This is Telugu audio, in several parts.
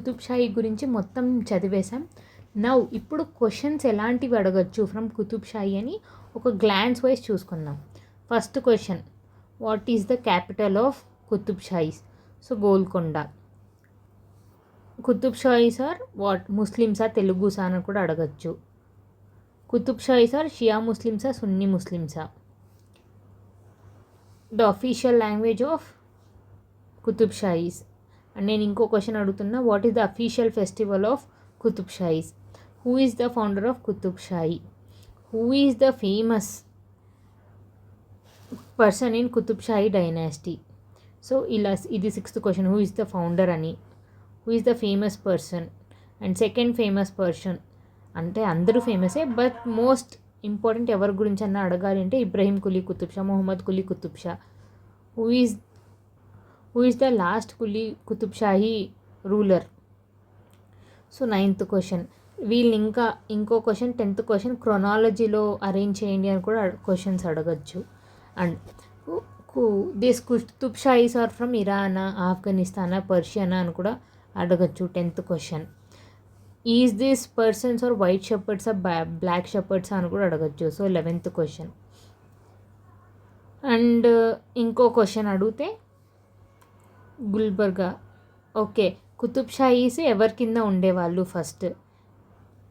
కుతుబ్ షాహీ గురించి మొత్తం చదివేశాం. ఇప్పుడు క్వశ్చన్స్ ఎలాంటివి అడగచ్చు ఫ్రమ్ కుతుబ్ షాహీ అని ఒక గ్లాన్స్ వైజ్ చూసుకుందాం. First question, what is the capital of Qutub Shahis? So Golconda. Qutub Shahis are what, ముస్లిమ్సా తెలుగుసా అని కూడా అడగచ్చు. కుతుబ్ షాహీస్ ఆర్ షియా ముస్లిమ్సా సున్నీ ముస్లిమ్సా? The official language of Qutub Shahis. And నేను ఇంకో క్వశ్చన్ అడుగుతున్నా, what is the official festival of Qutub Shahis? Who is the founder of Qutub Shahi? Who is the famous person in Qutub Shahi dynasty? So ఇలా ఇది sixth question, who is the founder అని, who is the famous person and second famous person. అంటే అందరూ ఫేమసే, బట్ మోస్ట్ ఇంపార్టెంట్ ఎవరి గురించి అన్న అడగాలి అంటే Ibrahim Quli Qutub Shah, Mohammed Quli Qutub Shah. Who is the last Quli Qutub Shahi ruler? So ninth question. వీళ్ళు ఇంకో క్వశ్చన్, 10th క్వశ్చన్, క్రొనాలజీలో అరేంజ్ చేయండి అని కూడా క్వశ్చన్స్ అడగచ్చు. And this Qutub Shahis are from ఇరానా, ఆఫ్ఘనిస్తానా, పర్షియనా అని కూడా అడగచ్చు 10th question. Is this persons are white షెపర్డ్సా బ్లాక్ షెపర్డ్సా అని కూడా అడగచ్చు. So 11th question. అండ్ ఇంకో క్వశ్చన్ అడిగితే గుల్బర్గా. ఓకే, కుతుబ్ షాహీస్ ఎవరి కింద ఉండేవాళ్ళు ఫస్ట్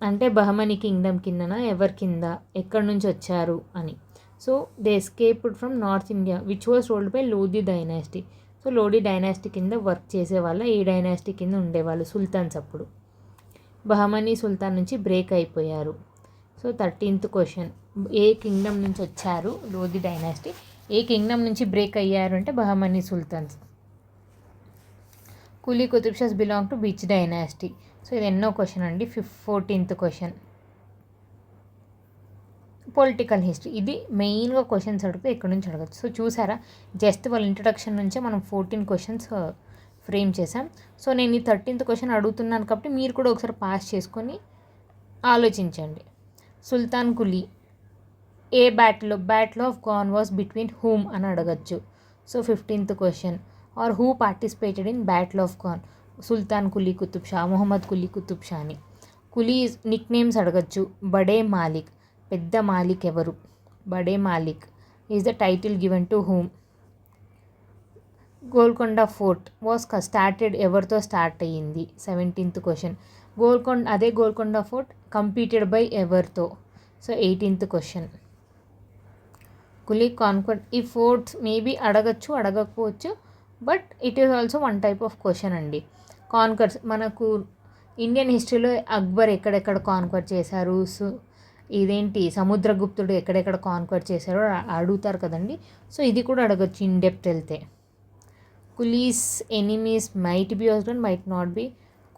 అంటే బహమనీ కింగ్డమ్ కిందనా, ఎవరి కింద, ఎక్కడి నుంచి వచ్చారు అని. So they escaped from north India which was ruled by Lodhi dynasty. So Lodhi dynasty కింద వర్క్ చేసేవాళ్ళ, ఈ డైనాసిటీ కింద ఉండేవాళ్ళు సుల్తాన్స్. అప్పుడు బహమనీ సుల్తాన్ నుంచి బ్రేక్ అయిపోయారు. సో 13th క్వశ్చన్, ఏ కింగ్డమ్ నుంచి వచ్చారు లోధి డైనాసిటీ, ఏ కింగ్డమ్ నుంచి బ్రేక్ అయ్యారు అంటే Bahmani sultans. Quli Qutb Shahs belong to which dynasty? So ఇది ఎన్నో క్వశ్చన్ అండి, 14th క్వశ్చన్. Political history. ఇది మెయిన్గా క్వశ్చన్స్ అడిగితే ఎక్కడి నుంచి అడగచ్చు. సో చూసారా, జస్ట్ వాళ్ళ ఇంట్రడక్షన్ నుంచే మనం 14 క్వశ్చన్స్ ఫ్రేమ్ చేసాం. సో నేను ఈ 13th క్వశ్చన్ అడుగుతున్నాను కాబట్టి మీరు కూడా ఒకసారి పాస్ చేసుకొని ఆలోచించండి. సుల్తాన్ కులీ ఏ బ్యాటిల్ ఆఫ్ గాన్ వాస్ బిట్వీన్ హూమ్ అని అడగచ్చు. So 15th question, or who participated in battle of గాన్? సుల్తాన్ కులీ కుతుబ్ షా, మొహమ్మద్ కులీ కుతుబ్ షా అని. కులీస్ నిక్ నేమ్స్ అడగచ్చు. బడే మాలిక్, పెద్ద మాలిక్ ఎవరు? Bade Malik is the title given to whom? Golconda fort was started ఎవరితో స్టార్ట్ అయ్యింది? 17th question. Golconda fort completed by ఎవరితో? So 18th question. Quli conquer. ఈ ఫోర్ట్స్ మేబీ అడగచ్చు, అడగకపోవచ్చు, but it is also one type of question అండి. కాన్కర్స్ మనకు ఇండియన్ హిస్టరీలో అక్బర్ ఎక్కడెక్కడ కాన్క్వర్ చేశారు, ఇదేంటి సముద్రగుప్తుడు ఎక్కడెక్కడ కాన్క్వర్ చేశారో అడుగుతారు కదండి. సో ఇది కూడా అడగచ్చు ఇన్ డెప్త్ వెళ్తే. Quli's enemies might be husband, might not be.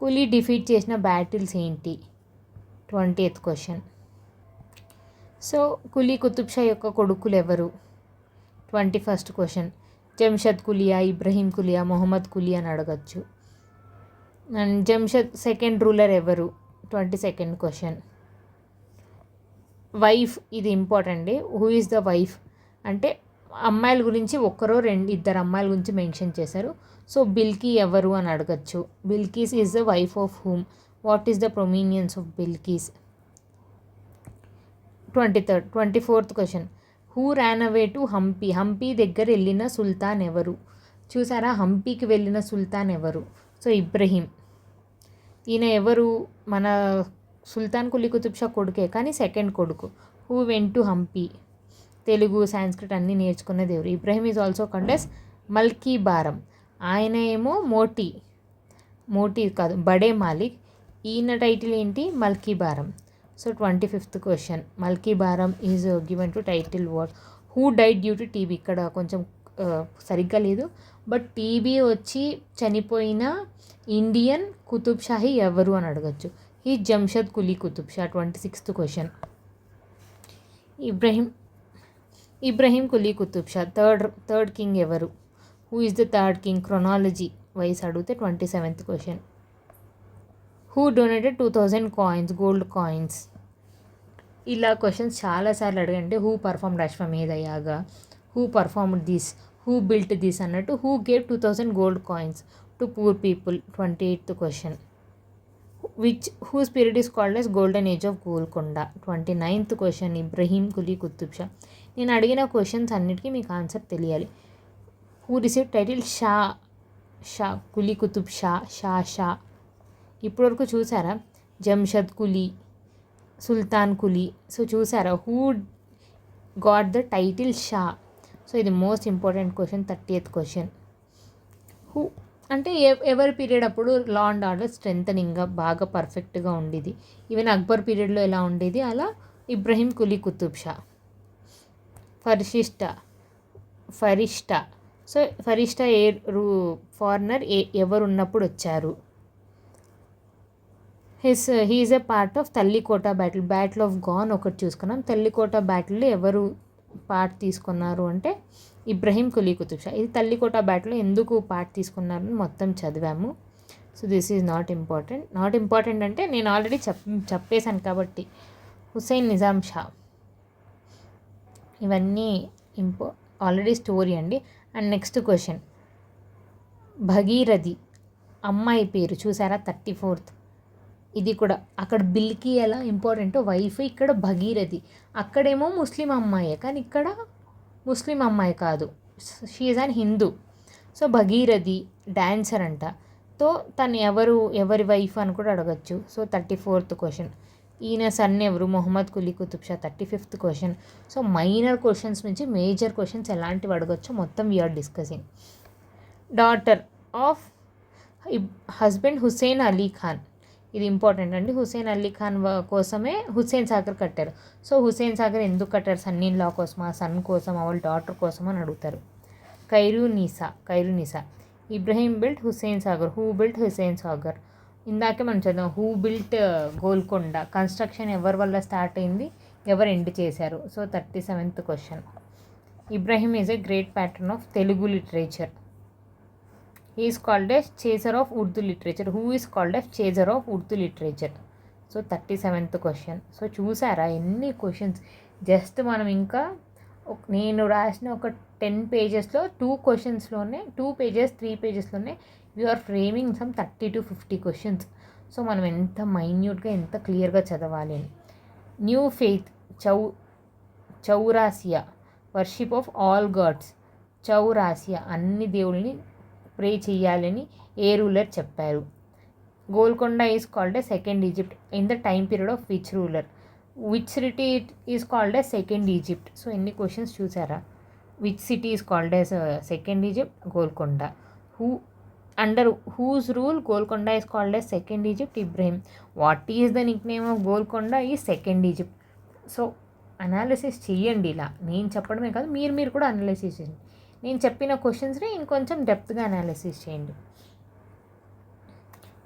Quli defeat చేసిన బ్యాటిల్స్ ఏంటి? 20th question. So Quli Qutub Shah యొక్క కొడుకులు ఎవరు? 21st question. జంషద్ కులియా, ఇబ్రహీం కులియా, మొహమ్మద్ కులీ అని అడగచ్చు. అండ్ జంషద్ సెకండ్ రూలర్ ఎవరు? 22nd question. వైఫ్, ఇది important. Who is the wife అంటే అమ్మాయిల గురించి ఇద్దరు అమ్మాయిల గురించి మెన్షన్ చేశారు. సో బిల్కీ ఎవరు అని అడగచ్చు. Bilqis is the wife of whom? What is the prominence of Bilqis? 24th question. Who ran away to Hampi? Hampi దగ్గర వెళ్ళిన సుల్తాన్ ఎవరు? చూసారా, హంపీకి వెళ్ళిన సుల్తాన్ ఎవరు? సో ఇబ్రహీం. ఈయన ఎవరు? మన సుల్తాన్ కులీ కుతుబ్ షా కొడుకే, కానీ సెకండ్ కొడుకు. Who went to Hampi? Telugu, Sanskrit అన్నీ నేర్చుకున్నది ఎవరు? Ibrahim is also called as మల్కీ బారం. ఆయన ఏమో మోటీ కాదు, బడే మాలిక్. ఈయన టైటిల్ ఏంటి? మల్కీ బారం. So 25th question. Malki Baram is given to title what? Who died due to TB? ఇక్కడ కొంచెం సరిగ్గా లేదు, బట్ టీబీ వచ్చి చనిపోయిన ఇండియన్ కుతుబ్ షాహీ ఎవరు అని అడగచ్చు. ఈ Jamshed Quli Qutub Shah. 26th question. Ibrahim Quli Qutub Shah third king ఎవరు? Who is the third king? Chronology wise అడిగితే 27th question. Who donated 2000 coins, gold coins? ఇలా క్వశ్చన్స్ చాలాసార్లు అడగండి. Who performed Ashwamedha yaga, who performed this, who built this అన్నట్టు. Who gave 2000 gold coins to poor people? 28th question. Whose period is called as golden age of Golconda. 29th question, Ibrahim Quli Qutub Shah. నేను అడిగిన క్వశ్చన్స్ అన్నిటికీ మీకు ఆన్సర్ తెలియాలి. Who receive title Shah Quli Qutub Shah. ఇప్పటివరకు చూసారా? జంషద్ కులీ, సుల్తాన్ కులీ. సో చూసారా who got the title Shah. So ఇది most important question. 30th question, who అంటే ఎవరి పీరియడ్ అప్పుడు లా అండ్ ఆర్డర్ స్ట్రెంథనింగ్గా బాగా పర్ఫెక్ట్గా ఉండేది. ఈవెన్ అక్బర్ పీరియడ్లో ఎలా ఉండేది అలా ఇబ్రహీం కులీ కుతుబ్ షా. ఫరిష్టా. సో ఫరిష్టా ఫారినర్ ఎవరు ఉన్నప్పుడు వచ్చారు. He is a part of Talikota battle of గాన్ ఒకటి చూసుకున్నాం. తల్లికోట బ్యాటిల్లో ఎవరు పార్ట్ తీసుకున్నారు అంటే ఇబ్రహీం కులీ కుతుబ్ షా. ఇది తల్లికోట బ్యాటిల్లో ఎందుకు పార్ట్ తీసుకున్నారని మొత్తం చదివాము. So this is not important అంటే నేను ఆల్రెడీ చెప్పేశాను కాబట్టి. హుస్సేన్ నిజాం షా, ఇవన్నీ ఆల్రెడీ స్టోరీ అండి. అండ్ నెక్స్ట్ క్వశ్చన్, భగీరథి అమ్మాయి పేరు చూసారా? 34th. ఇది కూడా అక్కడ బిల్కి ఎలా ఇంపార్టెంటో వైఫ్, ఇక్కడ భగీరథి. అక్కడేమో ముస్లిం అమ్మాయే కానీ ఇక్కడ ముస్లిం అమ్మాయి కాదు, she is an Hindu. So Bhagirathi dancer అంట. సో తను ఎవరి వైఫ్ అని కూడా అడగచ్చు. సో 34th క్వశ్చన్, ఈయన సన్ ఎవరు? Mohammed Quli Qutub Shah. 35th question. So minor questions నుంచి మేజర్ క్వశ్చన్స్ ఎలాంటివి అడగచ్చో మొత్తం we are discussing. Daughter of husband Hussain Ali Khan. ఇది ఇంపార్టెంట్ అండి. హుస్సేన్ అలీ ఖాన్ కోసమే హుస్సేన్ సాగర్ కట్టారు. సో హుస్సేన్ సాగర్ ఎందుకు కట్టారు? సన్ ఇన్ లా కోసం, ఆ సన్ కోసం, వాళ్ళ డాటర్ కోసం అని అడుగుతారు. Khairu Nisa. Ibrahim built Hussain Sagar. Who built Hussain Sagar? ఇందాకే మనం చదివాం. Who built Golconda? కన్స్ట్రక్షన్ ఎవరి వల్ల స్టార్ట్ అయింది, ఎవరు ఎండ్ చేశారు? So 37th question, Ibrahim is a great pattern of Telugu literature. He is called as chaser of Urdu literature. Who is called as chaser of Urdu literature? So 37th question. So చూసారా ఎన్ని క్వశ్చన్స్? జస్ట్ మనం ఇంకా నేను రాసిన ఒక 10 pagesలో 2 questionsలోనే 2 pages 3 pagesలోనే we are framing some 30 to 50 questions. So మనం ఎంత మైన్యూట్గా ఎంత క్లియర్గా చదవాలి అని. New faith Chaurasia, worship of all gods. Chaurasia అన్ని దేవుళ్ళని ప్రే చేయాలని ఏ రూలర్ చెప్పారు? Golconda is called a second Egypt in the time period of which ruler? Which city is called a second Egypt? So ఎన్ని క్వశ్చన్స్ చూసారా? Which city is called as second Egypt? Golconda. Under whose rule Golconda is called as second Egypt? Ibrahim. What is the nickname of Golconda is second Egypt? So analysis చెయ్యండి. ఇలా నేను చెప్పడమే కాదు, మీరు కూడా అనాలిసిస్ చేయండి. నేను చెప్పిన క్వశ్చన్స్ని ఇంకొంచెం డెప్త్గా అనాలిసిస్ చేయండి.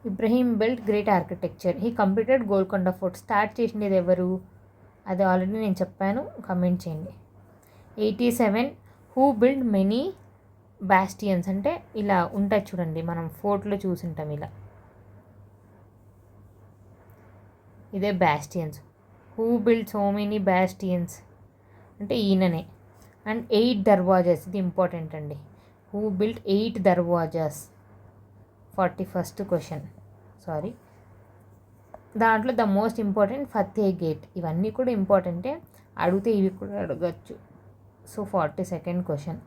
Ibrahim built great architecture. He completed Golconda fort. Start చేసింది ఎవరు? అది ఆల్రెడీ నేను చెప్పాను, కమెంట్ చేయండి. 87 హూ బిల్డ్ మెనీ బాస్టియన్స్. అంటే ఇలా ఉంటాయి చూడండి, మనం ఫోర్ట్లో చూసింటాం ఇలా, ఇదే bastions. Who build so many bastions అంటే ఈయననే. అండ్ 8 దర్వాజాస్, ఇది ఇంపార్టెంట్ అండి. హూ బిల్ట్ 8 దర్వాజాస్? 41st question. దాంట్లో the most important Fateh gate. ఇవన్నీ కూడా ఇంపార్టెంటే, అడిగితే ఇవి కూడా అడగచ్చు. So 42nd question,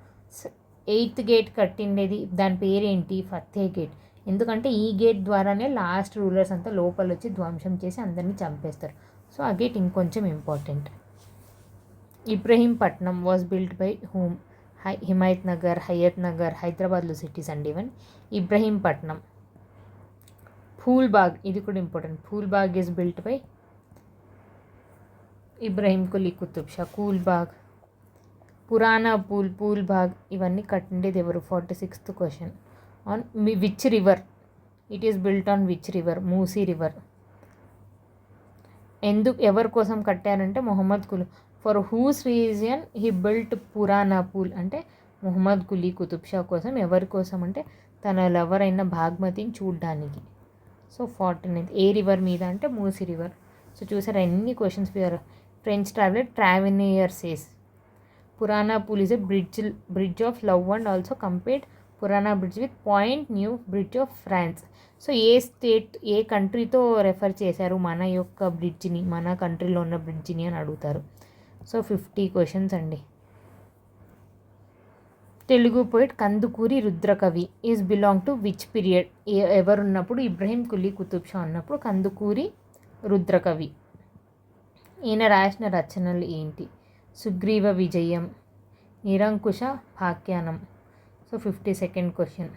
8th gate కట్టిండేది దాని పేరేంటి? ఫతే గేట్. ఎందుకంటే ఈ గేట్ ద్వారానే లాస్ట్ రూలర్స్ అంతా లోపల వచ్చి ధ్వంసం చేసి అందరినీ చంపేస్తారు. సో ఆ గేట్ ఇంకొంచెం important. Ibrahimpatnam was built by whom? Himayat Nagar, Hayat Nagar, హైదరాబాద్లో సిటీస్ అండి ఇవన్నీ. ఇబ్రహీంపట్నం. ఫూల్బాగ్, ఇది కూడా important. Phoolbagh is built by Ibrahim Quli Qutub Shah. కూల్బాగ్, పురాణా పూల్బాగ్ ఇవన్నీ కట్టిండేది ఎవరు? 46th question. On which river? It is built on which river? Musi river. ఎవరి కోసం కట్టారంటే Mohammed Quli. For whose reason he built Purana Pul? అంటే మొహమ్మద్ కులీ కుతుబ్ షా కోసం. ఎవరి కోసం అంటే తన లవర్ అయిన భాగ్మతిని చూడ్డానికి. సో 49th ఏ రివర్ మీద అంటే మూసీ రివర్. సో చూసారా ఎన్ని questions? French traveller Tavernier says Purana Pul is a bridge of love and also compared Purana bridge with Pont Neuf bridge of France. So ఏ స్టేట్ ఏ కంట్రీతో రెఫర్ చేశారు మన యొక్క బ్రిడ్జ్ని, మన కంట్రీలో ఉన్న బ్రిడ్జ్ని అని అడుగుతారు. సో 50 క్వశ్చన్స్ అండి. Telugu poet Kandukuri Rudrakavi is belong to which period? ఎవరున్నప్పుడు? ఇబ్రహీం కులీ కుతుబ్ షా ఉన్నప్పుడు కందుకూరి రుద్రకవి. ఈయన రాసిన రచనలు ఏంటి? సుగ్రీవ విజయం, నిరంకుశ పాఖ్యానం. So 52nd question.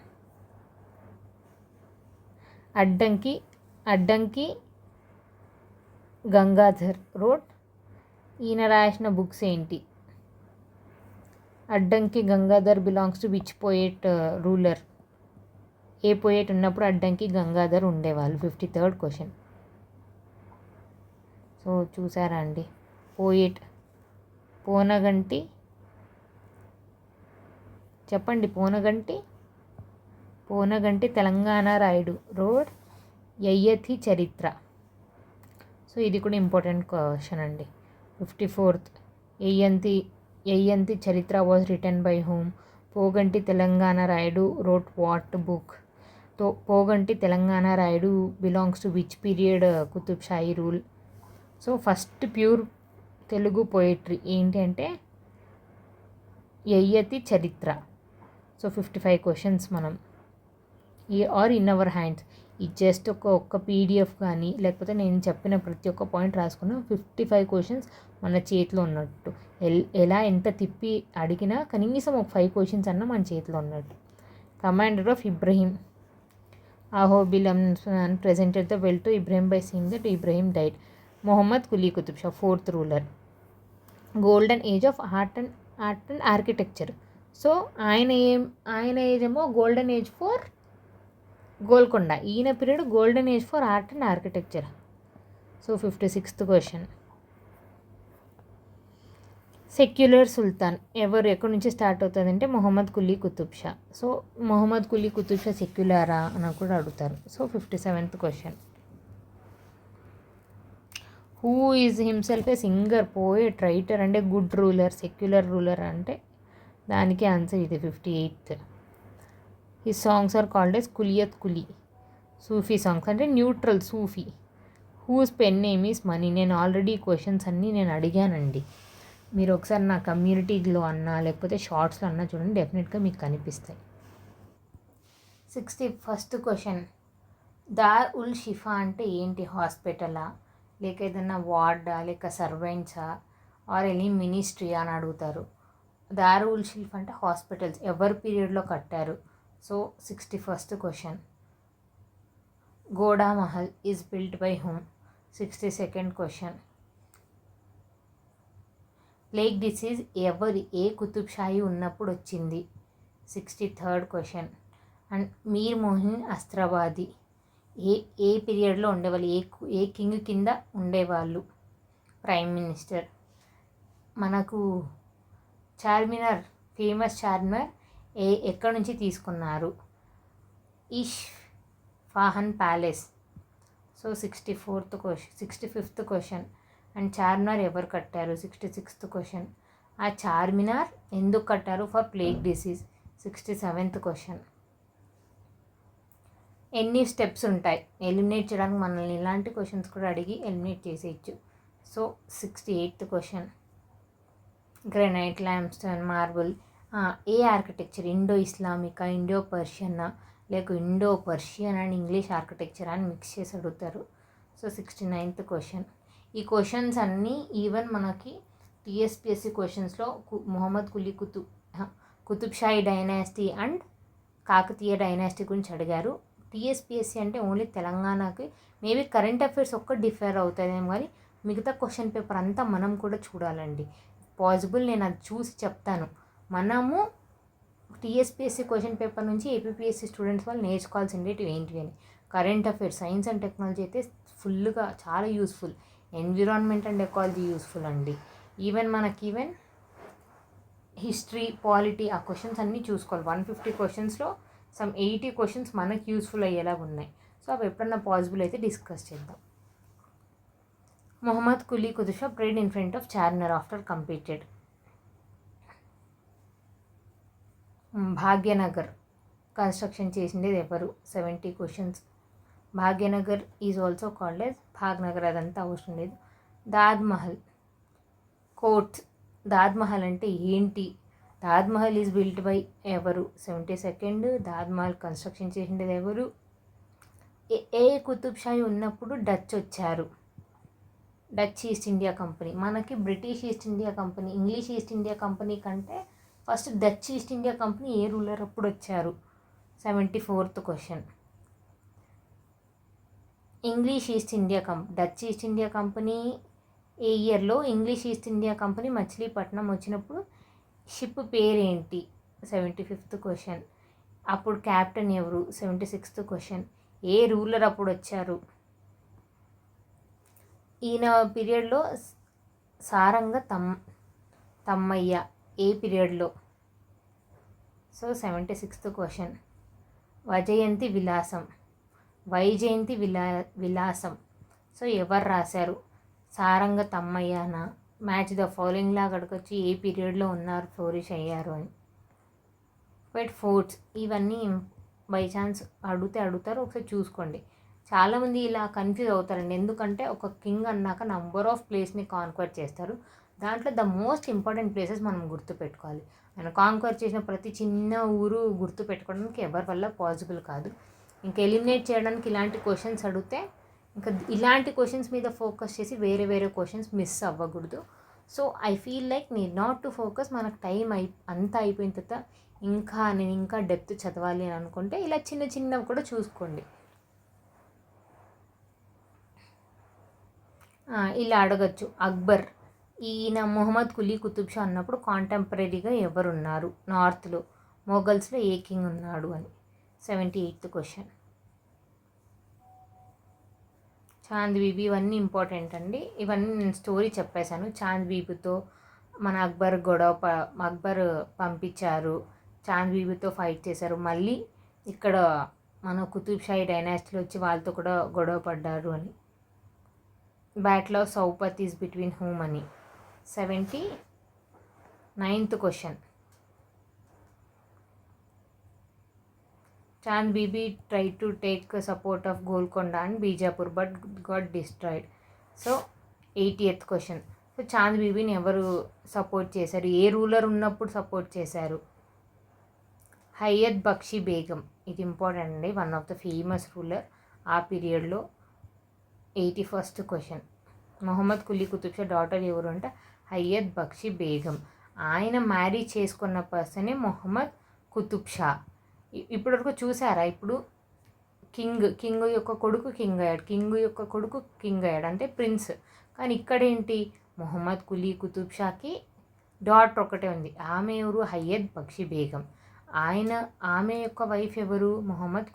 అడ్డంకి గంగాధర్ రోడ్. ఈయన రాసిన బుక్స్ ఏంటి? Addanki Gangadhar belongs to which poet ruler? ఏ పోయెట్ ఉన్నప్పుడు అడ్డంకి గంగాధర్ ఉండేవాళ్ళు? 53rd question. సో చూసారా అండి, పోయెట్ పోనగంటి, చెప్పండి. పోనగంటి తెలంగాణ రాయుడు రోడ్ యయ్యతి చరిత్ర. సో ఇది కూడా ఇంపార్టెంట్ క్వశ్చన్ అండి. 54th. Yayati Charitra was written by whom? Poganti Telangana Rayudu wrote what book? Poganti Telangana Rayudu belongs to which period Qutb Shahi rule? So first pure Telugu poetry ఏంటి అంటే యయ్యతి చరిత్ర. సో 55 క్వశ్చన్స్ మనం ఆర్ ఇన్ అవర్ హ్యాండ్స్. ఇది జస్ట్ ఒక్క పీడిఎఫ్ కానీ లేకపోతే నేను చెప్పిన ప్రతి ఒక్క పాయింట్ రాసుకున్న 55 క్వశ్చన్స్ మన చేతిలో ఉన్నట్టు. ఎలా ఎంత తిప్పి అడిగినా కనీసం ఒక 5 క్వశ్చన్స్ అన్న మన చేతిలో ఉన్నట్టు. Commander of Ibrahim Ahobilam presented the well to Ibrahim by seeing that Ibrahim died. Mohammed Quli Qutub Shah 4th ruler. Golden age of art and architecture. So ఆయన ఏజ్ ఏమో గోల్డెన్ ఏజ్ ఫర్ గోల్కొండ, ఈయన period golden age for art and architecture. So 56th question. Secular sultan ఎక్కడి నుంచి స్టార్ట్ అవుతుంది అంటే మొహమ్మద్ కులీ కుతుబ్ షా. సో మొహమ్మద్ కులీ కుతుబ్ షా సెక్యులరా అని కూడా అడుగుతారు. So 57th question. Who is himself a singer, poet, writer అంటే గుడ్ రూలర్, సెక్యులర్ రూలర్ అంటే దానికి ఆన్సర్ ఇది 58th. ఈ songs are called as Kulliyat Quli. Sufi songs అంటే neutral Sufi. Whose pen name is Maani. నేను ఆల్రెడీ క్వశ్చన్స్ అన్నీ నేను అడిగానండి. మీరు ఒకసారి నా కమ్యూనిటీలో అన్నా లేకపోతే షార్ట్స్లో అన్నా చూడండి, డెఫినెట్గా మీకు కనిపిస్తాయి. 61st question. దార్ ఉల్ షిఫా అంటే ఏంటి? హాస్పిటలా, లేక ఏదైనా వార్డా, లేక సర్వెంట్సా, ఆర్ ఎనీ మినిస్ట్రీ అని అడుగుతారు. దార్ ఉల్ షిఫా అంటే హాస్పిటల్స్. ఎవరి పీరియడ్లో కట్టారు? So 61st question. Gosha Mahal is built by whom? 62nd question. Plague disease ఏ కుతుబ్ షాహీ ఉన్నప్పుడు వచ్చింది? 63rd question. అండ్ మీర్ మొహిన్ అస్త్రాబాది ఏ పీరియడ్లో ఉండేవాళ్ళు? ఏ కింగ్ కింద ఉండేవాళ్ళు? Prime minister. మనకు చార్మినార్, ఫేమస్ చార్మినార్ ఎక్కడి నుంచి తీసుకున్నారు? Isfahan palace. So 65th question. And Charminar ఎవరు కట్టారు? 66th question. ఆ చార్మినార్ ఎందుకు కట్టారు? For plague disease. 67th question. ఎన్ని స్టెప్స్ ఉంటాయి ఎలిమినేట్ చేయడానికి? మనల్ని ఇలాంటి క్వశ్చన్స్ కూడా అడిగి ఎలిమినేట్ చేసేయచ్చు. So 68th question. Granite, limestone, marble ఏ ఆర్కిటెక్చర్? ఇండో ఇస్లామికా, ఇండో పర్షియన్నా, లేక Indo Persian and English architecture అని మిక్స్ చేసి అడుగుతారు. So 69th question. ఈ క్వశ్చన్స్ అన్నీ ఈవెన్ మనకి టీఎస్పిఎస్సి క్వశ్చన్స్లో Mohammed Quli Qutub Shahi dynasty and Kakatiya dynasty గురించి అడిగారు. టీఎస్పిఎస్సి అంటే ఓన్లీ తెలంగాణకి మేబీ కరెంట్ అఫైర్స్ ఒక్క డిఫర్ అవుతుందేమో, కానీ మిగతా క్వశ్చన్ పేపర్ అంతా మనం కూడా చూడాలండి. పాసిబుల్ నేను అది చూసి చెప్తాను. మనము టీఎస్పిఎస్సి క్వశ్చన్ పేపర్ నుంచి ఏపీపీఎస్సి స్టూడెంట్స్ వాళ్ళు నేర్చుకోవాల్సిండేటివి ఏంటి అని. Current affairs, science and technology అయితే ఫుల్గా చాలా useful. Environment and ecology useful అండి. ఈవెన్ హిస్టరీ, పాలిటీ ఆ క్వశ్చన్స్ అన్నీ చూసుకోవాలి. 150 క్వశ్చన్స్లో సమ్ 80 క్వశ్చన్స్ మనకి యూస్ఫుల్ అయ్యేలాగా ఉన్నాయి. సో అవి ఎప్పుడన్నా పాసిబుల్ అయితే డిస్కస్ చేద్దాం. Mohammed Quli Qutub Shah prayed in front of Charminar after completed. Bhagyanagar construction చేసిండేది ఎవరు? 70 questions. Bhagyanagar is also called yes భాగ్నగర్, అదంతా అవసరం లేదు. తాజ్మహల్ కోర్ట్స్. తాజ్మహల్ అంటే ఏంటి? తాజ్మహల్ ఈజ్ బిల్ట్ బై ఎవరు? 72. తాజ్మహల్ కన్స్ట్రక్షన్ చేసిండేది ఎవరు? ఏ కుతుబ్ షాహీ ఉన్నప్పుడు డచ్ వచ్చారు? Dutch East India company. మనకి British East India company, English East India company కంటే first Dutch East India company ఏ రూలర్ అప్పుడు వచ్చారు? 74th question. English East India Dutch East India company ఏ ఇయర్లో English East India company Machilipatnam వచ్చినప్పుడు షిప్ పేరేంటి? 75th question. అప్పుడు క్యాప్టెన్ ఎవరు? 76th question. ఏ రూలర్ అప్పుడు వచ్చారు? ఈయన పీరియడ్లో సారంగ తమ్మయ్య ఏ పీరియడ్లో? So 76th question. Vaijayanti Vilasam so ఎవరు రాశారు? సారంగ తమ్మయ్యనా? మ్యాచ్ ద ఫాలోయింగ్ లాగా అడగచ్చు ఏ పీరియడ్లో ఉన్నారు, ఫ్లోరిష్ అయ్యారు అని. బట్ ఫోర్ట్స్ ఇవన్నీ బై ఛాన్స్ అడుగుతారు, ఒకసారి చూసుకోండి. చాలామంది ఇలా కన్ఫ్యూజ్ అవుతారండి, ఎందుకంటే ఒక కింగ్ అన్నాక నంబర్ ఆఫ్ ప్లేస్ని కాన్క్వర్ చేస్తారు. దాంట్లో ద మోస్ట్ ఇంపార్టెంట్ ప్లేసెస్ మనం గుర్తుపెట్టుకోవాలి. ఆయన కాన్క్వర్ చేసిన ప్రతి చిన్న ఊరు గుర్తుపెట్టుకోవడానికి ఎవరి వల్ల పాసిబుల్ కాదు. ఇంకా ఎలిమినేట్ చేయడానికి ఇలాంటి క్వశ్చన్స్ అడిగితే ఇంకా ఇలాంటి క్వశ్చన్స్ మీద ఫోకస్ చేసి వేరే క్వశ్చన్స్ మిస్ అవ్వకూడదు. So I feel like need not to focus. మనకు టైం అంతా అయిపోయిన తర్వాత నేను ఇంకా డెప్త్ చదవాలి అని అనుకుంటే ఇలా చిన్నవి కూడా చూసుకోండి. ఇలా అడగచ్చు. అక్బర్ ఈయన మొహమ్మద్ కులీ కుతుబ్ షా అన్నప్పుడు కాంటెంపరీగా ఎవరున్నారు? నార్త్లో మొఘల్స్లో ఏ కింగ్ ఉన్నాడు అని. 78th question. చాంద్ బీబీ ఇవన్నీ ఇంపార్టెంట్ అండి. ఇవన్నీ నేను స్టోరీ చెప్పేశాను. చాంద్ బీబీతో మన అక్బర్ పంపించారు, చాంద్ బీబీతో ఫైట్ చేశారు. మళ్ళీ ఇక్కడ మన కుతుబ్ షాహీ డైనాసిటీలో వచ్చి వాళ్ళతో కూడా గొడవ పడ్డారు అని. బ్యాటిల్ ఆఫ్ సౌపత్ ఈజ్ బిట్వీన్ హూమ్ అని. 79th question. Chand Bibi try to take support of Golconda and Bijapur but got destroyed. So 80th question. So Chand బీబీని ఎవరు సపోర్ట్ చేశారు? ఏ రూలర్ ఉన్నప్పుడు సపోర్ట్ చేశారు? హయత్ బక్షి బేగం. ఇది ఇంపార్టెంట్ అండి, one of the famous ruler ఆ పీరియడ్లో. 81st question. Mohammed Quli Qutub Shah daughter ఎవరు అంటే హయత్ బక్షి బేగం. ఆయన మ్యారీ చేసుకున్న పర్సనే మొహమ్మద్ కుతుబ్ షా. ఇప్పటివరకు చూసారా? ఇప్పుడు కింగ్ యొక్క కొడుకు కింగ్ అయ్యాడు, అంటే ప్రిన్స్. కానీ ఇక్కడేంటి? మొహమ్మద్ కులీ కుతుబ్ షాకి డాటర్ ఒకటే ఉంది. ఆమె ఎవరు? హయత్ బక్షి బేగం. ఆమె యొక్క వైఫ్ ఎవరు? మొహమ్మద్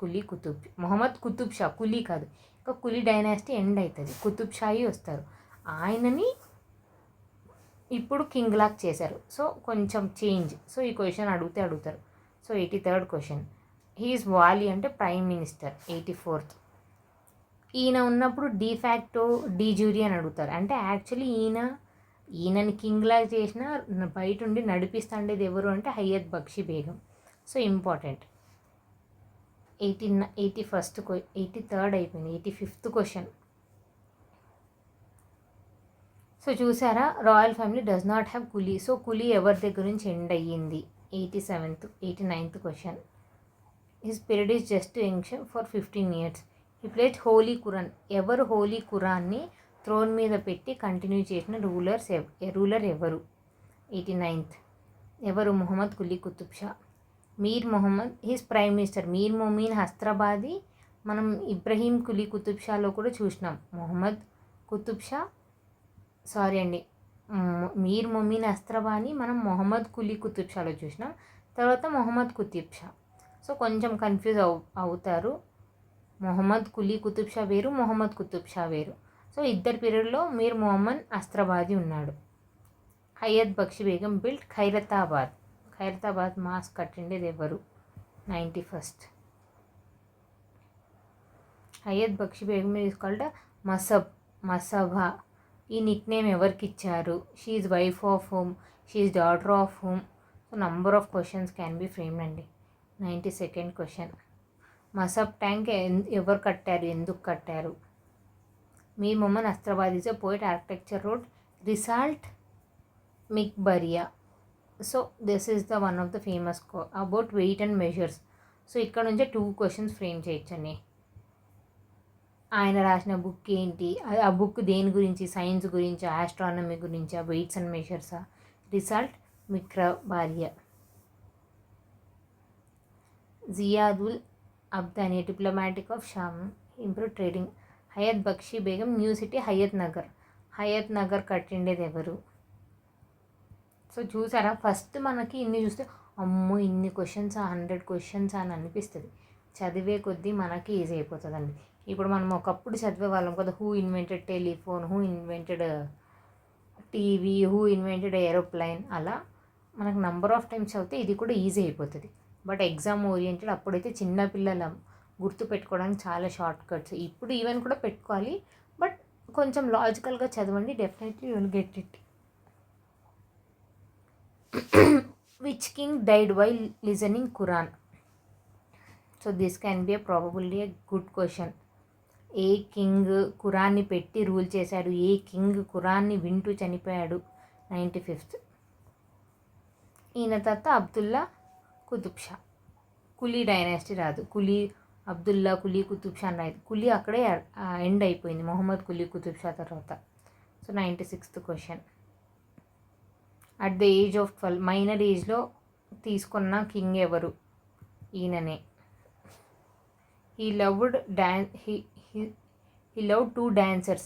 కుతుబ్ షా. కులీ కాదు, ఇంకా కులీ డైనాసిటీ ఎండ్ అవుతుంది, కుతుబ్ షాయి వస్తారు. ఆయనని ఇప్పుడు కింగ్ లాక్ చేశారు. సో కొంచెం చేంజ్. సో ఈ క్వశ్చన్ అడుగుతారు. So 83rd question. హీఈస్ వాలి అంటే ప్రైమ్ మినిస్టర్. 84th. ఈయన ఉన్నప్పుడు డిఫాక్టో డిజ్యూరీ అని అడుగుతారు. అంటే యాక్చువల్లీ ఈయనని కింగ్ లాగా చేసిన బయట ఉండి నడిపిస్తుండేది ఎవరు అంటే Hayat Bakshi Begum. So important. 83rd అయిపోయింది. 85th question. సో చూసారా? Royal family does not have Quli. So Quli ఎవరి దగ్గర నుంచి ఎండ్ అయ్యింది? 89th question. His period is just యంక్షన్ for 15 years. He played holy Quran. ఎవరు హోలీ ఖురాన్ని థ్రోన్ మీద పెట్టి కంటిన్యూ చేసిన రూలర్ ఎవరు? 89th. ఎవరు? మొహమ్మద్ కులీ కుతుబ్ షా. మీర్ మొహమ్మద్ హిస్ ప్రైమ్ మినిస్టర్. మీర్ మొమీన్ హస్త్రాబాది మనం ఇబ్రహీం కులీ కుతుబ్ షాలో కూడా చూసినాం. మీర్ మొమీన్ హస్త్రాబాని మనం మొహమ్మద్ కులీ కుతుబ్ షాలో చూసినాం. తర్వాత మొహమ్మద్ కుతుబ్ షా. సో కొంచెం కన్ఫ్యూజ్ అవుతారు. మొహమ్మద్ కులీ కుతుబ్ షా వేరు, మొహమ్మద్ కుతుబ్ షా వేరు. సో ఇద్దరు పీరియడ్లో మీర్ మొహమ్మద్ హస్త్రాబాది ఉన్నాడు. హయత్ బక్షి బేగం బిల్ట్ ఖైరతాబాద్ మాస్క్ కట్టిండేది ఎవరు? 91st. Hayat Bakshi Begum is called Masaheba. ఈ నిక్ నేమ్ ఎవరికి ఇచ్చారు? She is wife of whom, she is daughter of whom. So number of questions can be framed అండి. 92nd question. మసబ్ ట్యాంక్ ఎవరు కట్టారు, ఎందుకు కట్టారు? Mir Mohammed Astrabad is a poet, architecture wrote Risalat Miqdariya. So this is the one of the famous about wait and measures. So ఇక్కడ నుంచే 2 క్వశ్చన్స్ ఫ్రేమ్ చేయొచ్చండి. ఆయన రాసిన బుక్ ఏంటి, ఆ బుక్ దేని గురించి, సైన్స్ గురించి, ఆస్ట్రానమీ గురించి, వెయిట్స్ అండ్ మెజర్సా? రిసాల్ట్ మిక్బరియా. జియాదుల్ అబ్దాని డిప్లొమాటిక్ ఆఫ్ షామ్ improve trading. Hayat Bakshi Begum new city Hayat Nagar. Hayat Nagar కట్టిండేది ఎవరు? సో చూసారా, ఫస్ట్ మనకి ఇన్ని చూస్తే అమ్మో ఇన్ని క్వశ్చన్స్ 100 క్వశ్చన్స్ అని అనిపిస్తుంది. చదివే కొద్దీ మనకి ఈజీ అయిపోతుందండి. ఇప్పుడు మనం ఒకప్పుడు చదివే వాళ్ళం కదా, who invented telephone, who invented TV, who invented aeroplane, అలా మనకు నంబర్ ఆఫ్ టైమ్స్ చదివితే ఇది కూడా ఈజీ అయిపోతుంది. బట్ ఎగ్జామ్ ఓరియంటెడ్ అప్పుడైతే చిన్నపిల్లలం, గుర్తు పెట్టుకోవడానికి చాలా షార్ట్ కట్స్. ఇప్పుడు ఈవెన్ కూడా పెట్టుకోవాలి, బట్ కొంచెం లాజికల్గా చదవండి, definitely you will get it. Which king died while listening Quran? So this can be probably a good question. ఏ కింగ్ ఖురాన్ని పెట్టి రూల్ చేశాడు, ఏ కింగ్ ఖురాన్ని వింటూ చనిపోయాడు? 95th. ఈయన తర్వాత అబ్దుల్లా కుతుబ్ షా. కులీ డైనాసిటీ రాదు, కులీ అబ్దుల్లా కులీ కుతుబ్ షా అని రాదు, కులీ అక్కడే ఎండ్ అయిపోయింది మొహమ్మద్ కులీ కుతుబ్ షా తర్వాత. So 96th question. At the age of 12, minor ఏజ్లో తీసుకున్న కింగ్ ఎవరు? ఈయననే. He loved he loved 2 dancers,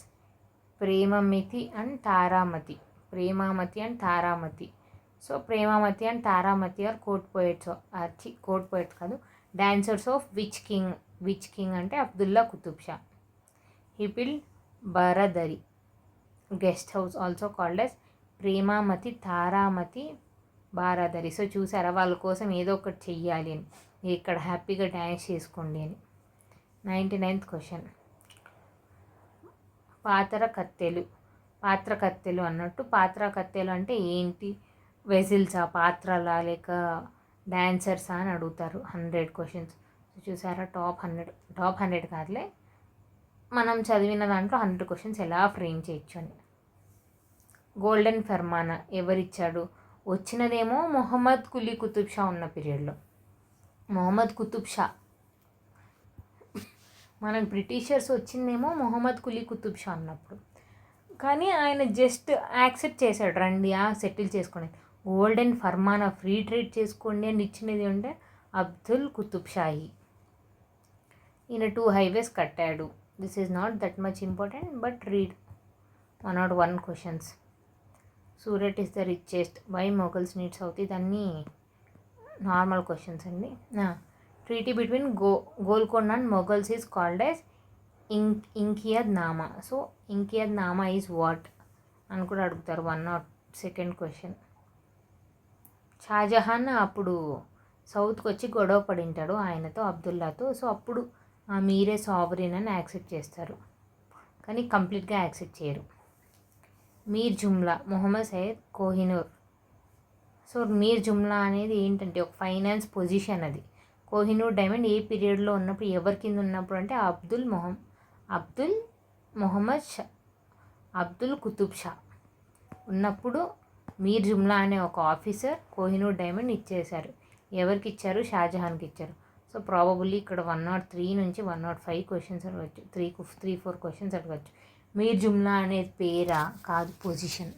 Premamati and Taramati. Premamati and Taramati. So Premamati and Taramati are court poets, court poets కాదు, dancers of which king? Which king అంటే Abdullah Qutub Shah. He build Baradari guest house also called as Premamati Taramati Baradari. So చూసారా, వాళ్ళ కోసం ఏదో ఒకటి చెయ్యాలి అని, ఇక్కడ హ్యాపీగా డ్యాన్స్ చేసుకోండి అని. 99th question. పాత్ర కత్తెలు అన్నట్టు, పాత్ర కత్తెలు అంటే ఏంటి? వెజిల్సా, పాత్రలా, లేక డాన్సర్సా అని అడుగుతారు. 100 క్వశ్చన్స్. చూసారా, టాప్ 100 కాదులే, మనం చదివిన దాంట్లో 100 క్వశ్చన్స్ ఎలా ఫ్రేమ్ చేయొచ్చు అని. గోల్డెన్ ఫర్మానా ఎవరిచ్చాడు? వచ్చినదేమో మొహమ్మద్ కులీ కుతుబ్ షా ఉన్న పీరియడ్లో. మొహమ్మద్ కుతుబ్ షా, మనకు బ్రిటిషర్స్ వచ్చిందేమో మొహమ్మద్ కులీ కుతుబ్ షా ఉన్నప్పుడు, కానీ ఆయన జస్ట్ యాక్సెప్ట్ చేశాడు, రండి సెటిల్ చేసుకోండి. గోల్డెన్ ఫర్మానా ఫ్రీ ట్రేడ్ చేసుకోండి అని ఇచ్చినది ఉంటే అబ్దుల్ కుతుబ్ షాహీ. ఈయన 2 హైవేస్ కట్టాడు. This is not that much important, but read 101 questions. Surat is the richest, why Mughals need south. ఇదన్నీ నార్మల్ క్వశ్చన్స్ అండి. Treaty between Golconda and Mughals is called as Inqiyad Nama. So Inqiyad Nama is what అని కూడా అడుగుతారు. 102nd question. షాజహాన్ అప్పుడు సౌత్కి వచ్చి గొడవ పడింటాడు ఆయనతో, అబ్దుల్లాతో. సో అప్పుడు మీరే సావరీన్ అని యాక్సెప్ట్ చేస్తారు, కానీ కంప్లీట్గా యాక్సెప్ట్ చేయరు. మీర్ జుమ్లా, మొహమ్మద్ సయ్యద్ కోహినూర్. సో మీర్ జుమ్లా అనేది ఏంటంటే ఒక ఫైనాన్స్ పొజిషన్ అది. కోహినూర్ డైమండ్ ఏ పీరియడ్లో ఉన్నప్పుడు, ఎవరి కింద ఉన్నప్పుడు అంటే అబ్దుల్ కుతుబ్ షా ఉన్నప్పుడు మీర్ జుమ్లా అనే ఒక ఆఫీసర్ కోహినూర్ డైమండ్ ఇచ్చేశారు. ఎవరికి ఇచ్చారు? షాజహాన్కి ఇచ్చారు. సో ప్రాబబుల్లీ ఇక్కడ 103 నుంచి 105 క్వశ్చన్స్ అడగచ్చు, 3-4 క్వశ్చన్స్ అడగచ్చు. మీర్ జుమ్లా అనేది పేరా? కాదు, పొజిషన్.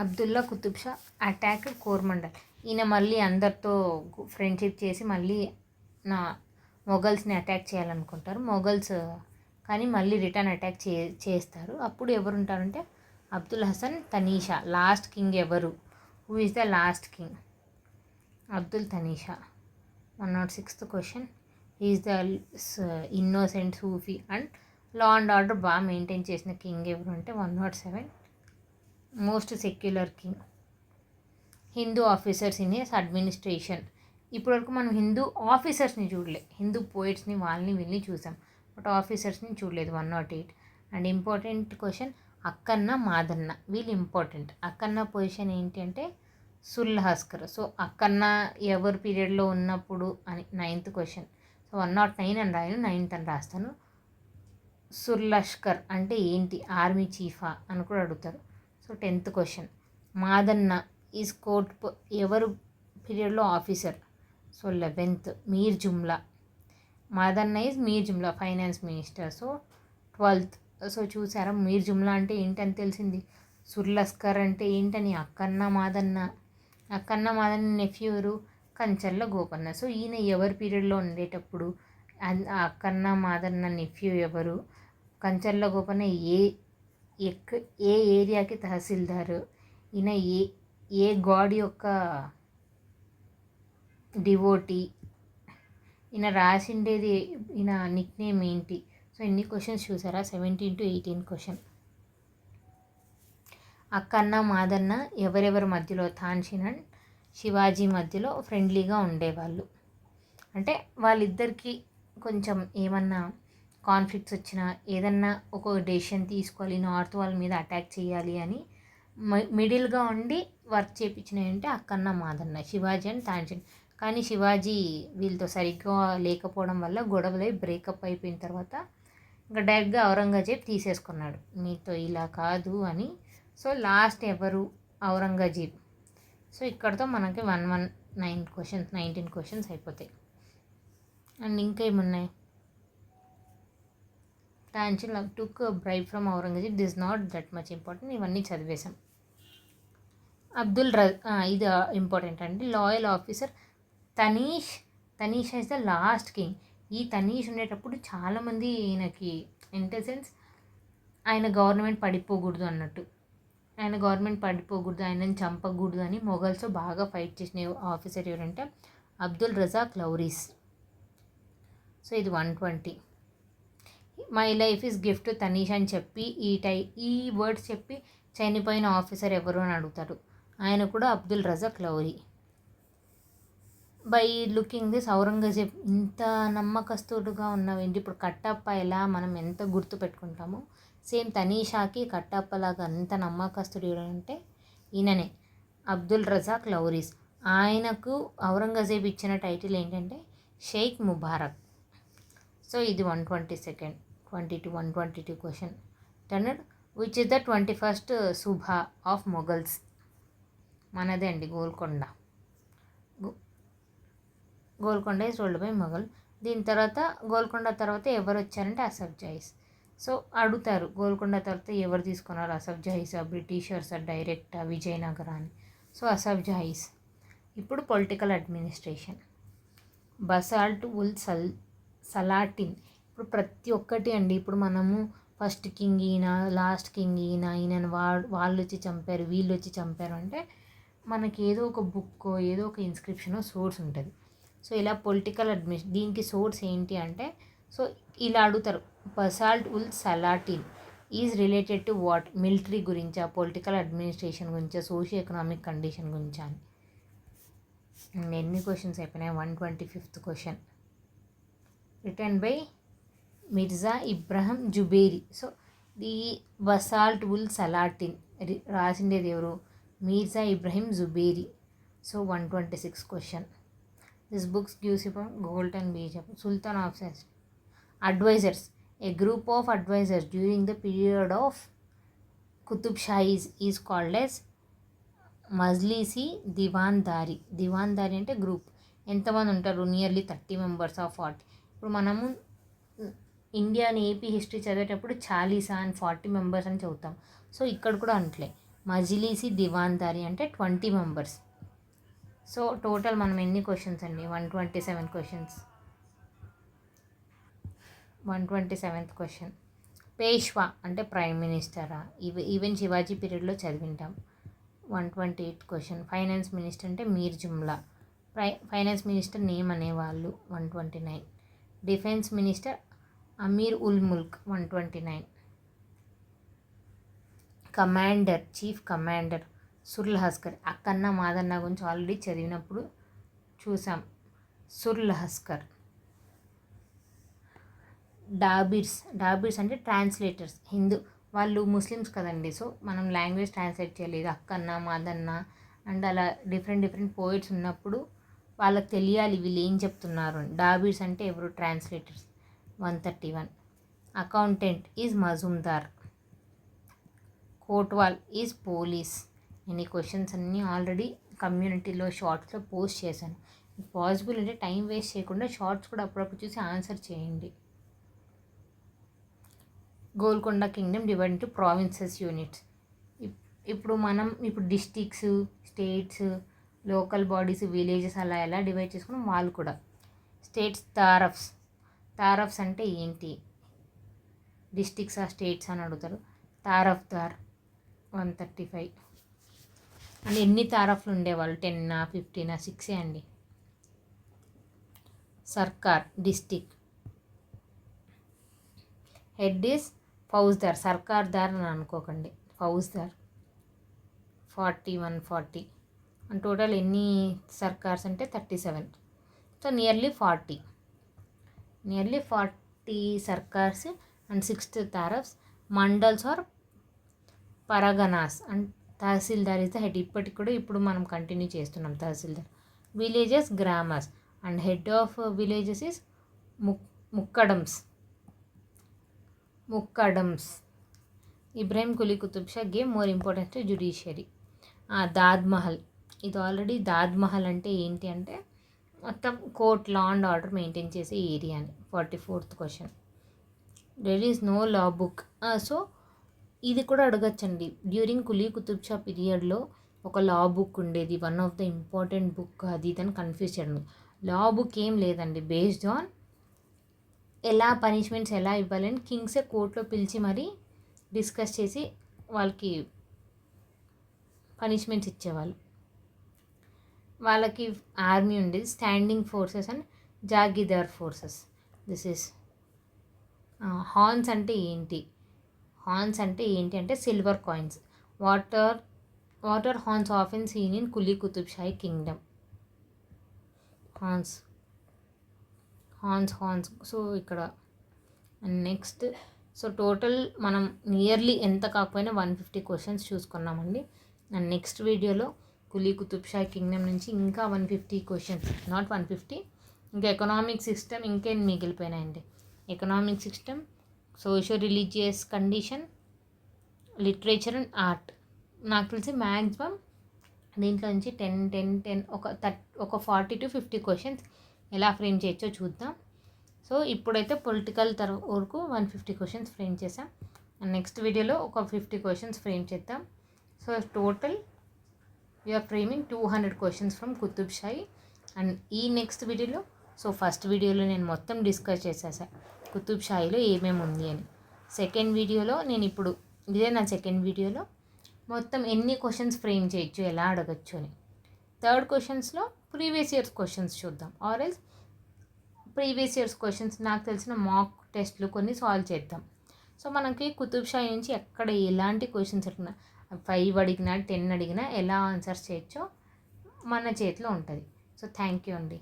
అబ్దుల్లా కుతుబ్ షా అటాక్ కోర్మండల్. ఈయన మళ్ళీ అందరితో ఫ్రెండ్షిప్ చేసి మళ్ళీ మొఘల్స్ని అటాక్ చేయాలనుకుంటారు. మొఘల్స్ కానీ మళ్ళీ రిటర్న్ అటాక్ చేస్తారు. అప్పుడు ఎవరు ఉంటారంటే అబ్దుల్ హసన్ తనీషా. లాస్ట్ కింగ్ ఎవరు? Who is the last king? Abdul Tanisha. 106th question. Is the innocent Sufi and law and order బాగా మెయింటైన్ చేసిన కింగ్ ఎవరు అంటే 107. Most secular king. Hindu officers in his administration. ఇప్పటివరకు మనం హిందూ ఆఫీసర్స్ని చూడలే, హిందూ పోయిట్స్ని వాళ్ళని వీళ్ళని చూసాం, బట్ ఆఫీసర్స్ని చూడలేదు. 108. And important question, Akkanna Madanna వీళ్ళు ఇంపార్టెంట్. అక్కన్న పొజిషన్ ఏంటి అంటే సుల్హస్కర్. సో అక్కన్న ఎవరి పీరియడ్లో ఉన్నప్పుడు అని 9th క్వశ్చన్. సో 109 అని రాయను, 9th అని రాస్తాను. సుర్లష్కర్ అంటే ఏంటి, ఆర్మీ చీఫా అని కూడా అడుగుతారు. So 10th question. Madanna is court ఎవరు పీరియడ్లో officer. So 11th. Mir jumla. Madanna is Mir Jumla finance minister. So 12th. So చూసారా మీర్ జుమ్లా అంటే ఏంటని తెలిసింది. సుర్లస్కర్ అంటే ఏంటని అక్కన్న మాదన్న నెఫ్యూ ఎవరు, కంచర్ల గోపన్న. సో ఈయన ఎవరి పీరియడ్లో ఉండేటప్పుడు అక్కన్న మాదన్న నెఫ్యూ ఎవరు, కంచర్ల గోపన్న ఏ ఏరియాకి తహసీల్దారు, ఈయన ఏ గాడ్ యొక్క డివోటీ, ఈయన రాసిండేది, ఈయన నిక్ నేమ్ ఏంటి. సో ఇన్ని క్వశ్చన్స్ చూసారా. 17 to 18 క్వశ్చన్. అక్కన్న మాదన్న ఎవరెవరి మధ్యలో, తాన్సేన్ అండ్ శివాజీ మధ్యలో ఫ్రెండ్లీగా ఉండేవాళ్ళు. అంటే వాళ్ళిద్దరికి కొంచెం ఏమన్నా కాన్ఫ్లిక్ట్స్ వచ్చినా, ఏదన్నా ఒక డెసిషన్ తీసుకోవాలి, నార్త్ వాళ్ళ మీద అటాక్ చేయాలి అని మిడిల్గా ఉండి వర్క్ చేయించినవి అంటే అక్కన్న మాదన్న, శివాజీ అండ్ తాన్సేన్. కానీ శివాజీ వీళ్ళతో సరిగ్గా లేకపోవడం వల్ల గొడవలై బ్రేకప్ అయిపోయిన తర్వాత ఇంకా డైరెక్ట్గా ఔరంగజేబ్ తీసేసుకున్నాడు, మీతో ఇలా కాదు అని. సో లాస్ట్ ఎవరు, ఔరంగజేబ్. సో ఇక్కడతో మనకి 119 క్వశ్చన్స్, 19 క్వశ్చన్స్ అయిపోతాయి. అండ్ ఇంకా ఏమున్నాయి. Tansen took bribe from Aurangzeb, this not that much important, ఇవన్నీ చదివేశాం. ఇది ఇంపార్టెంట్ అండి. Loyal officer Tanish is the last king. ఈ తనీష్ ఉండేటప్పుడు చాలామంది ఈయనకి ఇన్ ద సెన్స్ ఆయన గవర్నమెంట్ పడిపోకూడదు అన్నట్టు, ఆయనని చంపకూడదు అని మొఘల్స్తో బాగా ఫైట్ చేసిన ఆఫీసర్ ఎవరంటే అబ్దుల్ రజాక్ లౌరీస్. సో ఇది 120. My life is gift Tanish అని చెప్పి ఈ వర్డ్స్ చెప్పి చనిపోయిన ఆఫీసర్ ఎవరు అని అడుగుతారు. ఆయన కూడా Abdul Razzaq Lari. By looking this, Aurangzeb ఇంత నమ్మకస్తుడుగా ఉన్నవేంటి. ఇప్పుడు కట్టప్ప ఎలా మనం ఎంత గుర్తు పెట్టుకుంటామో, సేమ్ తనీషాకి కట్టప్పలాగా అంత నమ్మకస్తుడు అంటే ఈయననే, అబ్దుల్ రజాక్ లౌరీస్. ఆయనకు ఔరంగజేబ్ ఇచ్చిన టైటిల్ ఏంటంటే షేక్ ముబారక్. సో ఇది 122. 122 question. Turner which is the 21st Subha of Mughals. మనదే అండి Golconda. Golconda is ruled by Mughal. దీని తర్వాత గోల్కొండ తర్వాత ఎవరు వచ్చారంటే అసఫ్ జాహీస్. సో అడుగుతారు గోల్కొండ తర్వాత ఎవరు తీసుకున్నారు, అసఫ్ జాహీసా, బ్రిటిషర్సా, డైరెక్టా, విజయనగర అని. సో అసఫ్ జాహీస్. ఇప్పుడు political administration. Basalt ul Salatin. ఇప్పుడు ప్రతి ఒక్కటి అండి, ఇప్పుడు మనము ఫస్ట్ కింగ్ ఈయన, లాస్ట్ కింగ్ ఈయనని వాళ్ళు వచ్చి చంపారు, వీళ్ళు వచ్చి చంపారు అంటే మనకి ఏదో ఒక బుక్, ఏదో ఒక ఇన్స్క్రిప్షన్, సోర్స్ ఉంటుంది. సో ఇలా పొలిటికల్ దీనికి సోర్స్ ఏంటి అంటే, సో ఇలా అడుగుతారు. Basatin ul Salatin is related to what, military గురించా, పొలిటికల్ అడ్మినిస్ట్రేషన్ గురించా, సోషియో ఎకనామిక్ కండిషన్ గురించా అని. ఎన్ని క్వశ్చన్స్ అయిపోయినాయి. 125th question. Written by Mirza Ibrahim Zuberi. So the Basatin ul Salatin రాసిండేది ఎవరు, Mirza Ibrahim Zuberi. So 126 question. This books gives you golden బీజం. Sultan of advisers. A group of advisors during the period of Qutub Shahis is called as Majlisi Diwandari. Diwandari అంటే గ్రూప్. ఎంతమంది ఉంటారు, నియర్లీ 30 members ఆఫ్ 40. ఇప్పుడు మనము ఇండియన్ ఏపీ హిస్టరీ చదివేటప్పుడు 40 and 40 members అని చదువుతాం. సో ఇక్కడ కూడా అంటలే, మజ్లీసీ దివాన్దారీ అంటే 20 members. సో టోటల్ మనం ఎన్ని క్వశ్చన్స్ అండి, 127 క్వశ్చన్స్. 127th question. పేష్వా అంటే ప్రైమ్ మినిస్టరా, ఈవెన్ శివాజీ పీరియడ్లో చదివింటాం. 128th question. ఫైనాన్స్ మినిస్టర్ అంటే Mir Jumla. Finance minister name అనేవాళ్ళు. 129. Defence minister Amir ul Mulk. 129. Commander, chief commander Sarlashkar. Akkanna Madanna గురించి ఆల్రెడీ చదివినప్పుడు చూసాం. సుర్లహస్కర్. డాబిర్స్ అంటే ట్రాన్స్లేటర్స్. హిందూ వాళ్ళు ముస్లిమ్స్ కదండి. సో మనం లాంగ్వేజ్ ట్రాన్స్లేట్ చేయలేదు. అక్కన్న మాదన్న అండ్ అలా డిఫరెంట్ పోయిట్స్ ఉన్నప్పుడు వాళ్ళకి తెలియాలి వీళ్ళు ఏం చెప్తున్నారు అని. డాబీస్ అంటే ఎవరు? Translators. 131. Accountant is Majumdar. Kotwal is police. నేను ఈ క్వశ్చన్స్ అన్నీ ఆల్రెడీ కమ్యూనిటీలో షార్ట్స్లో పోస్ట్ చేశాను. పాసిబుల్ అంటే టైం వేస్ట్ చేయకుండా షార్ట్స్ కూడా అప్పుడప్పుడు చూసి ఆన్సర్ చేయండి. Golconda kingdom divide into provinces units. ఇప్పుడు districts, states, local bodies, villages అలా ఎలా డివైడ్ చేసుకున్నాం వాళ్ళు కూడా. స్టేట్స్ తారఫ్స్ అంటే ఏంటి? డిస్టిక్స్ ఆ స్టేట్స్ అని అడుగుతారు. తారఫ్దార్ 135. అండ్ ఎన్ని తారఫ్లు ఉండేవాళ్ళు? 10, 15, 6 అండి. Sarkar district. Head is Faujdar. Sarkardar అని అనుకోకండి, ఫౌజ్దార్. 40. అండ్ టోటల్ ఎన్ని సర్కార్స్ అంటే 37. So nearly 40 sarkars and 6 tarafs. Mandals are parganas and tahsildar is the head. ఇప్పటికి కూడా ఇప్పుడు మనం కంటిన్యూ చేస్తున్నాం తహసీల్దార్. విలేజెస్ గ్రామర్స్ and head of villages is muqaddams. Ibrahim Quli Qutub Shah gave more importance to judiciary. Dad Mahal. ఇది ఆల్రెడీ దాద్ మహల్ అంటే ఏంటి అంటే మొత్తం court, law and order maintain చేసే ఏరియా అని. 44th question. There is no law book. So ఇది కూడా అడగచ్చండి. డ్యూరింగ్ కులీ కుతుబ్ షా పీరియడ్లో ఒక లా బుక్ ఉండేది, one of the important book, అది ఇదని కన్ఫ్యూజ్ చేయడం. లా బుక్ ఏం లేదండి, బేస్డ్ ఆన్ ఎలా పనిష్మెంట్స్ ఎలా ఇవ్వాలని కింగ్సే కోర్టులో పిలిచి మరీ డిస్కస్ చేసి వాళ్ళకి పనిష్మెంట్స్ ఇచ్చేవాళ్ళు. వాళ్ళకి ఆర్మీ ఉండేది, standing forces and jagirdar forces. This is horns అంటే ఏంటి? అంటే silver coins. Water horns often seen in Quli Qutub Shahi kingdom. Horns. So ఇక్కడ నెక్స్ట్. సో టోటల్ మనం నియర్లీ ఎంత కాకపోయినా 150 క్వశ్చన్స్ చూసుకున్నామండి. అండ్ నెక్స్ట్ వీడియోలో కులీ కుతుబ్ షా కింగ్డమ్ నుంచి ఇంకా 150 క్వశ్చన్స్, నాట్ 150, ఇంకా ఎకనామిక్ సిస్టమ్ ఇంకేం మిగిలిపోయినాయండి. Economic system, socio religious condition, literature and art. నాకు తెలిసి మ్యాక్సిమం దీంట్లో నుంచి 10 ఒక 40 to 50 క్వశ్చన్స్ ఎలా ఫ్రేమ్ చేయొచ్చో చూద్దాం. సో ఇప్పుడైతే పొలిటికల్ వరకు 150 క్వశ్చన్స్ ఫ్రేమ్ చేసాం. అండ్ నెక్స్ట్ వీడియోలో ఒక 50 క్వశ్చన్స్ ఫ్రేమ్ చేద్దాం. So total we are framing 200 questions from Qutb Shahi. And ఈ నెక్స్ట్ వీడియోలో, సో ఫస్ట్ వీడియోలో నేను మొత్తం డిస్కస్ చేసేసా కుతుబ్ షాహీలో ఏమేమి ఉంది అని. సెకండ్ వీడియోలో ఇదే నా సెకండ్ వీడియోలో మొత్తం ఎన్ని క్వశ్చన్స్ ఫ్రేమ్ చేయొచ్చు, ఎలా అడగచ్చు అని. థర్డ్ క్వశ్చన్స్లో ప్రీవియస్ ఇయర్స్ క్వశ్చన్స్ చూద్దాం, ఆర్ఎల్స్ ప్రీవియస్ ఇయర్స్ క్వశ్చన్స్ నాకు తెలిసిన మాక్ టెస్ట్లు కొన్ని సాల్వ్ చేద్దాం. సో మనకి కుతుబ్ షాహీ నుంచి ఎక్కడ ఎలాంటి క్వశ్చన్స్ అడిగినా, 5 అడిగినా 10 అడిగినా ఎలా ఆన్సర్స్ చేయొచ్చో మన చేతిలో ఉంటుంది. సో థ్యాంక్ యూ అండి.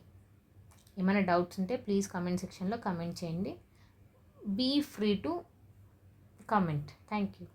ఏమైనా డౌట్స్ ఉంటే ప్లీజ్ కమెంట్ సెక్షన్లో కమెంట్ చేయండి. Be free to comment. Thank you.